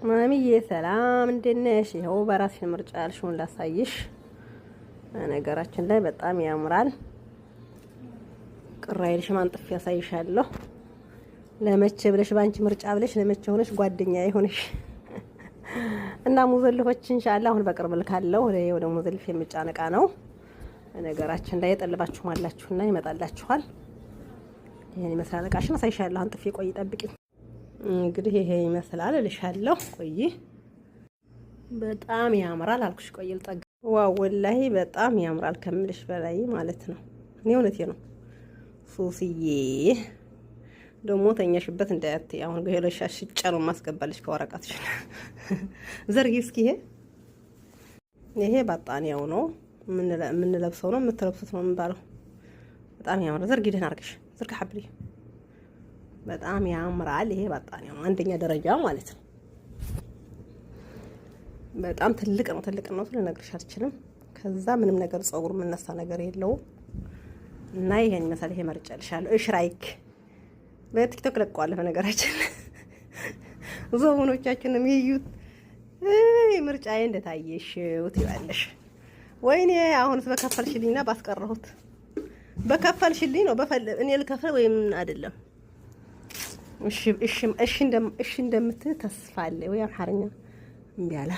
ማሚዬ ሰላም እንዴት ነሽ? ይኸው በራስሽ ምርጫ ያልሽውን ላሳይሽ። ነገራችን ላይ በጣም ያምራል። ቅራ ይልሽም አንጥፍ ያሳይሻለሁ። ለመቼ ብለሽ ባንቺ ምርጫ ብለሽ ለመቼ ሆነሽ ጓደኛ ይሆንሽ እና ሙዘልፎች ኢንሻአላህ አሁን በቅርብ ልካለሁ። ወደ ሙዘልፍ የሚጫነቃ ነው። ነገራችን ላይ የጠልባችሁ ማላችሁና ይመጣላችኋል። ይሄን ይመስላል። እቃሽን አሳይሻለሁ። አንጥፍ ቆይ ጠብቂኝ። እንግዲህ ይሄ ይመስላል እልሻለሁ። ቆይ በጣም ያምራል አልኩሽ። ቆይ ልጠጋ። ዋው ወላሂ በጣም ያምራል ከምልሽ በላይ ማለት ነው። እኔ እውነቴ ነው። ሱስዬ ደግሞ ተኛሽበት እንዳያት። አሁን ገለሻሽ ጨርም ማስገባልሽ ከወረቀትሽ ዘርጊ እስኪ። ይሄ ባጣኒያው ነው የምንለብሰው ነው የምትለብሱት ነው የሚባለው። በጣም ያምራል። ዘርጊ ደህና አድርገሽ ዝርጋ ሐብሊ በጣም ያምራል። ይሄ ባጣኒያው ነው አንደኛ ደረጃ ማለት ነው። በጣም ትልቅ ነው። ትልቅነቱ ልነግርሽ አልችልም። ከዛ ምንም ነገር ጸጉር የምነሳ ነገር የለውም እና ይሄን ይመስላል። ይሄ መርጫልሻለሁ። እሽ ራይክ በቲክቶክ ለቀዋለሁ። በነገራችን ዞኖቻችን ነው የሚዩት። ምርጫዬ እንደታየሽ ትይዋለሽ። ወይኔ አሁንስ በከፈልሽልኝና ባስቀረሁት በከፈልሽልኝ ነው እኔ ልከፍል ወይም አይደለም። እሺ እንደምትል ተስፋ አለ ወይ አማርኛ እምቢ አለ።